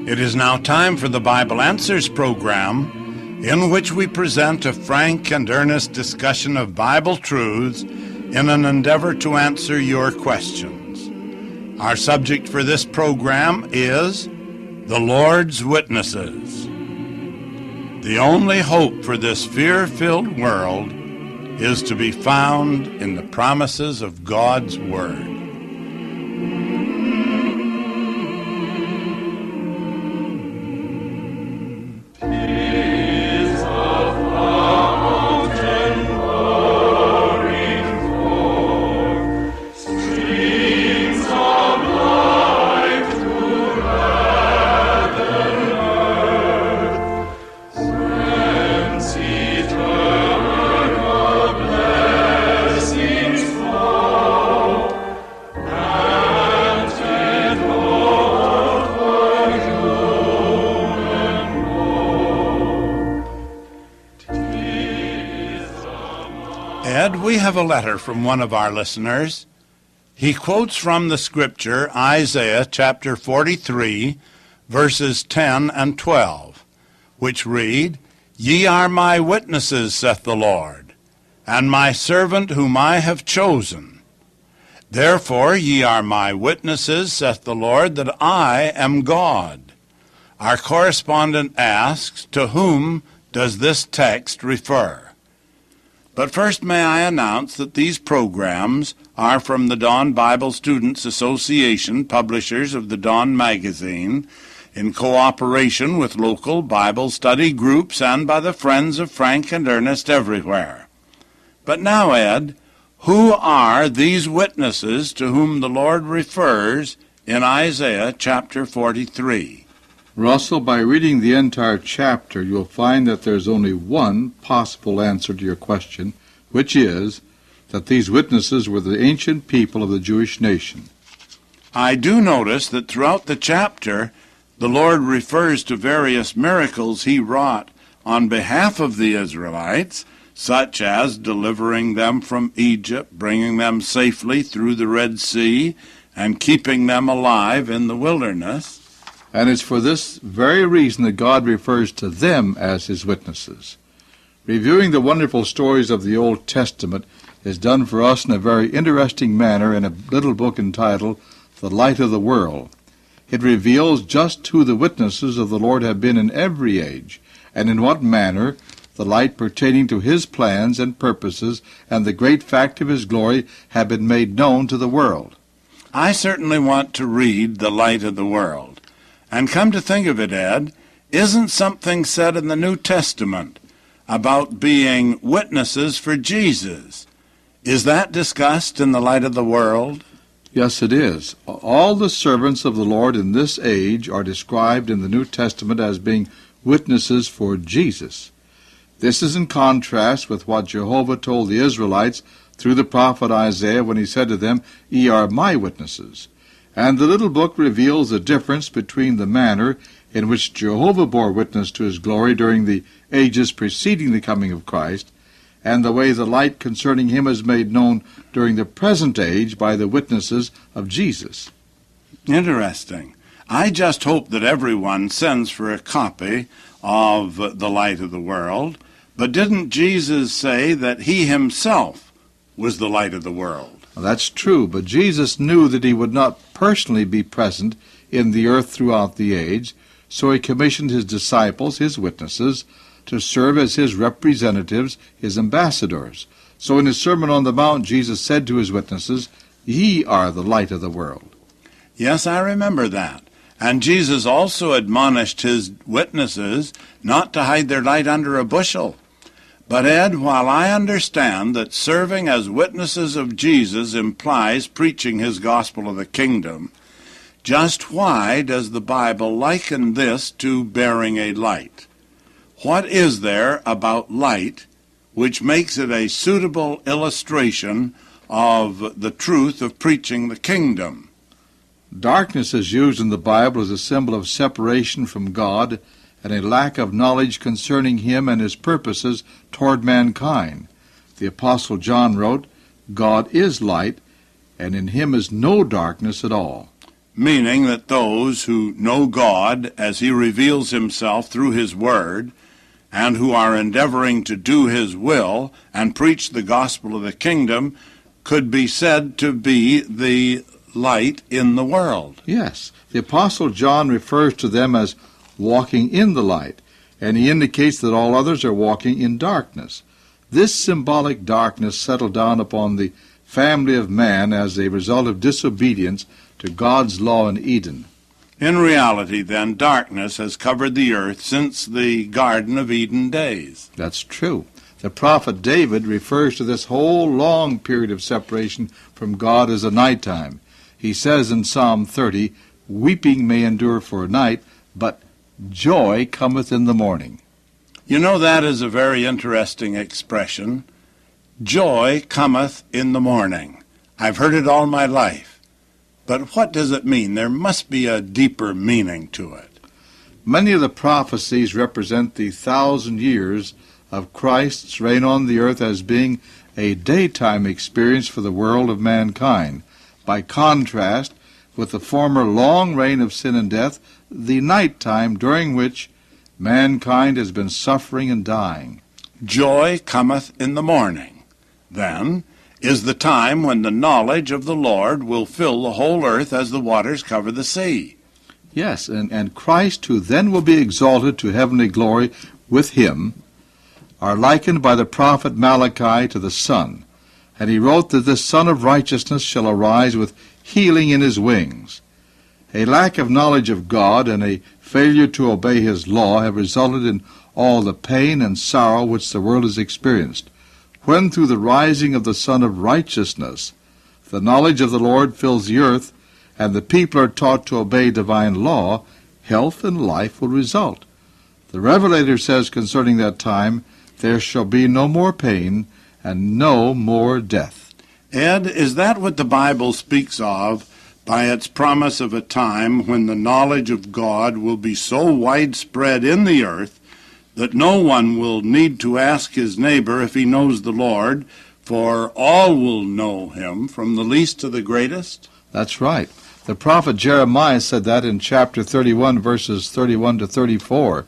It is now time for the Bible Answers program, in which we present a frank and earnest discussion of Bible truths in an endeavor to answer your questions. Our subject for this program is the Lord's Witnesses. The only hope for this fear-filled world is to be found in the promises of God's Word. Ed, we have a letter from one of our listeners. He quotes from the scripture Isaiah chapter 43, verses 10 and 12, which read, "Ye are my witnesses, saith the Lord, and my servant whom I have chosen. Therefore ye are my witnesses, saith the Lord, that I am God." Our correspondent asks, to whom does this text refer? But first, may I announce that these programs are from the Dawn Bible Students Association, publishers of the Dawn magazine, in cooperation with local Bible study groups and by the friends of Frank and Ernest everywhere. But now, Ed, who are these witnesses to whom the Lord refers in Isaiah chapter 43? Russell, by reading the entire chapter, you'll find that there's only one possible answer to your question, which is that these witnesses were the ancient people of the Jewish nation. I do notice that throughout the chapter, the Lord refers to various miracles he wrought on behalf of the Israelites, such as delivering them from Egypt, bringing them safely through the Red Sea, and keeping them alive in the wilderness. And it's for this very reason that God refers to them as his witnesses. Reviewing the wonderful stories of the Old Testament is done for us in a very interesting manner in a little book entitled The Light of the World. It reveals just who the witnesses of the Lord have been in every age, and in what manner the light pertaining to his plans and purposes and the great fact of his glory have been made known to the world. I certainly want to read The Light of the World. And come to think of it, Ed, isn't something said in the New Testament about being witnesses for Jesus? Is that discussed in The Light of the World? Yes, it is. All the servants of the Lord in this age are described in the New Testament as being witnesses for Jesus. This is in contrast with what Jehovah told the Israelites through the prophet Isaiah when he said to them, "Ye are my witnesses." And the little book reveals the difference between the manner in which Jehovah bore witness to his glory during the ages preceding the coming of Christ, and the way the light concerning him is made known during the present age by the witnesses of Jesus. Interesting. I just hope that everyone sends for a copy of The Light of the World. But didn't Jesus say that he himself was the light of the world? Now, that's true, but Jesus knew that he would not personally be present in the earth throughout the age, so he commissioned his disciples, his witnesses, to serve as his representatives, his ambassadors. So in his Sermon on the Mount, Jesus said to his witnesses, "Ye are the light of the world." Yes, I remember that. And Jesus also admonished his witnesses not to hide their light under a bushel. But Ed, while I understand that serving as witnesses of Jesus implies preaching his gospel of the kingdom, just why does the Bible liken this to bearing a light? What is there about light which makes it a suitable illustration of the truth of preaching the kingdom? Darkness is used in the Bible as a symbol of separation from God and a lack of knowledge concerning him and his purposes toward mankind. The Apostle John wrote, "God is light, and in him is no darkness at all." Meaning that those who know God as he reveals himself through his word, and who are endeavoring to do his will and preach the gospel of the kingdom, could be said to be the light in the world. Yes, the Apostle John refers to them as walking in the light, and he indicates that all others are walking in darkness. This symbolic darkness settled down upon the family of man as a result of disobedience to God's law in Eden. In reality, then, darkness has covered the earth since the Garden of Eden days. That's true. The prophet David refers to this whole long period of separation from God as a nighttime. He says in Psalm 30, "Weeping may endure for a night, but joy cometh in the morning." You know, that is a very interesting expression. Joy cometh in the morning. I've heard it all my life. But what does it mean? There must be a deeper meaning to it. Many of the prophecies represent the 1,000 years of Christ's reign on the earth as being a daytime experience for the world of mankind. By contrast with the former long reign of sin and death, the nighttime during which mankind has been suffering and dying. Joy cometh in the morning, then, is the time when the knowledge of the Lord will fill the whole earth as the waters cover the sea. Yes, and Christ, who then will be exalted to heavenly glory with him, are likened by the prophet Malachi to the sun. And he wrote that this Son of Righteousness shall arise with healing in his wings. A lack of knowledge of God and a failure to obey his law have resulted in all the pain and sorrow which the world has experienced. When through the rising of the Son of Righteousness, the knowledge of the Lord fills the earth, and the people are taught to obey divine law, health and life will result. The Revelator says concerning that time, "There shall be no more pain, and no more death." Ed, is that what the Bible speaks of by its promise of a time when the knowledge of God will be so widespread in the earth that no one will need to ask his neighbor if he knows the Lord, for all will know him, from the least to the greatest? That's right. The prophet Jeremiah said that in chapter 31, verses 31 to 34.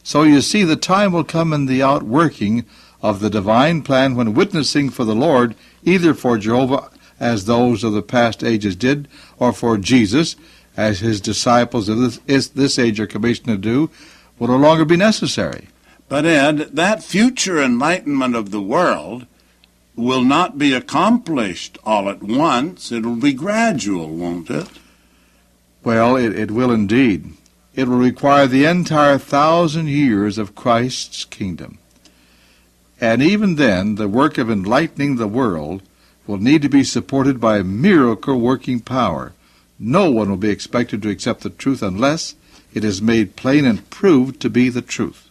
So you see, the time will come in the outworking of the divine plan when witnessing for the Lord, either for Jehovah as those of the past ages did, or for Jesus, as his disciples of this age are commissioned to do, will no longer be necessary. But Ed, that future enlightenment of the world will not be accomplished all at once. It will be gradual, won't it? Well, it will indeed. It will require the entire 1,000 years of Christ's kingdom. And even then, the work of enlightening the world will need to be supported by miracle-working power. No one will be expected to accept the truth unless it is made plain and proved to be the truth.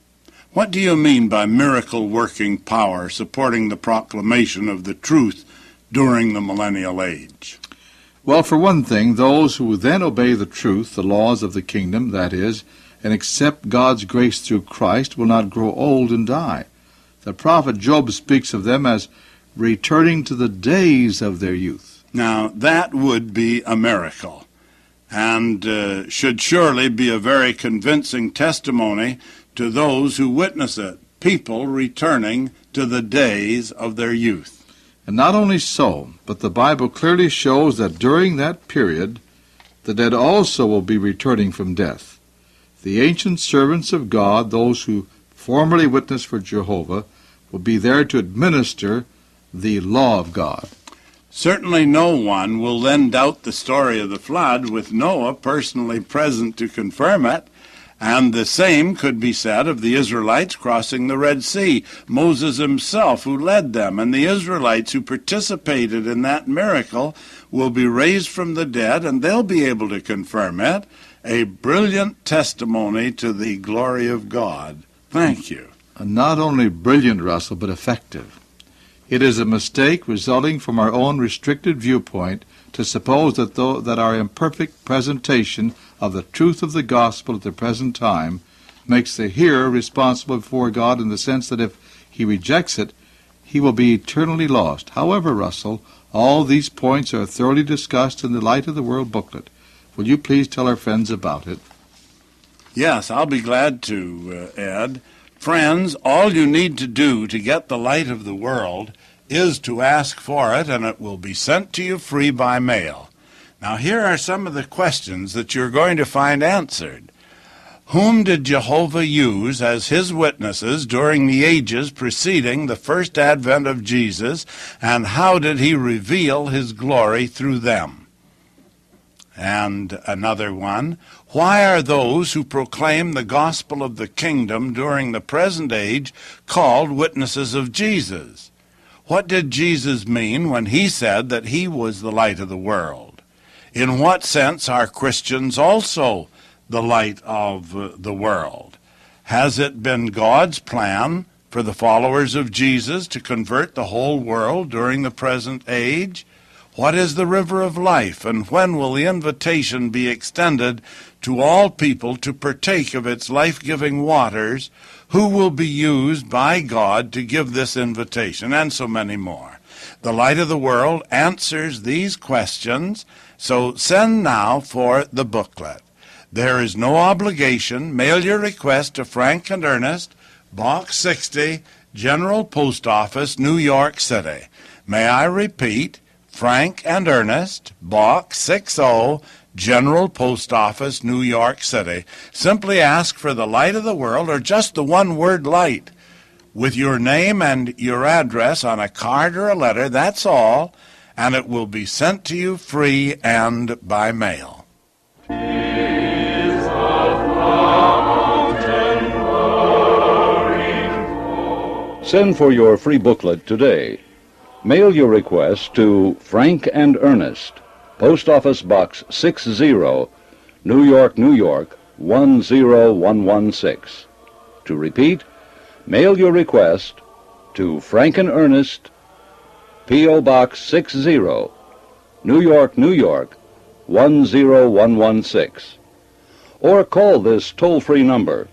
What do you mean by miracle-working power supporting the proclamation of the truth during the millennial age? Well, for one thing, those who then obey the truth, the laws of the kingdom, that is, and accept God's grace through Christ, will not grow old and die. The prophet Job speaks of them as returning to the days of their youth. Now, that would be a miracle, and should surely be a very convincing testimony to those who witness it, people returning to the days of their youth. And not only so, but the Bible clearly shows that during that period, the dead also will be returning from death. The ancient servants of God, those who formerly witnessed for Jehovah, will be there to administer the law of God. Certainly no one will then doubt the story of the flood with Noah personally present to confirm it, and the same could be said of the Israelites crossing the Red Sea, Moses himself who led them, and the Israelites who participated in that miracle will be raised from the dead, and they'll be able to confirm it, a brilliant testimony to the glory of God. Thank you. Not only brilliant, Russell, but effective. It is a mistake resulting from our own restricted viewpoint to suppose that our imperfect presentation of the truth of the gospel at the present time makes the hearer responsible before God in the sense that if he rejects it, he will be eternally lost. However, Russell, all these points are thoroughly discussed in the Light of the World booklet. Will you please tell our friends about it? Yes, I'll be glad to, Ed. Friends, all you need to do to get the Light of the World is to ask for it, and it will be sent to you free by mail. Now, here are some of the questions that you're going to find answered. Whom did Jehovah use as his witnesses during the ages preceding the first advent of Jesus, and how did he reveal his glory through them? And another one, why are those who proclaim the gospel of the kingdom during the present age called witnesses of Jesus? What did Jesus mean when he said that he was the light of the world? In what sense are Christians also the light of the world? Has it been God's plan for the followers of Jesus to convert the whole world during the present age? What is the river of life, and when will the invitation be extended to all people to partake of its life-giving waters? Who will be used by God to give this invitation? And so many more. The Light of the World answers these questions, so send now for the booklet. There is no obligation. Mail your request to Frank and Ernest, Box 60, General Post Office, New York City. May I repeat? Frank and Ernest, Box 60, General Post Office, New York City. Simply ask for the Light of the World, or just the one word light, with your name and your address on a card or a letter, that's all, and it will be sent to you free and by mail. Send for your free booklet today. Mail your request to Frank and Ernest, Post Office Box 60, New York, New York, 10116. To repeat, mail your request to Frank and Ernest, P.O. Box 60, New York, New York, 10116. Or call this toll-free number,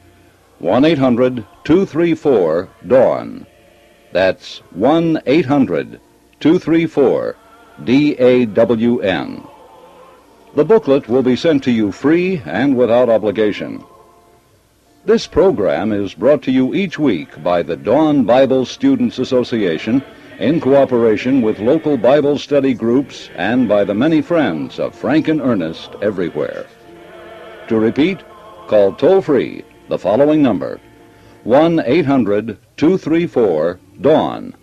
1-800-234-DAWN. That's 1-800-234-DAWN. The booklet will be sent to you free and without obligation. This program is brought to you each week by the Dawn Bible Students Association in cooperation with local Bible study groups and by the many friends of Frank and Ernest everywhere. To repeat, call toll-free the following number, 1-800-234-DAWN.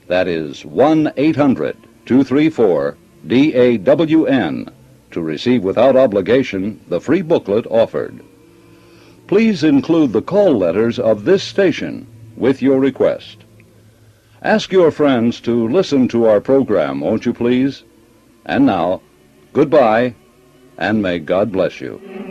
That is 1-800-234-DAWN to receive without obligation the free booklet offered. Please include the call letters of this station with your request. Ask your friends to listen to our program, won't you please? And now, goodbye, and may God bless you.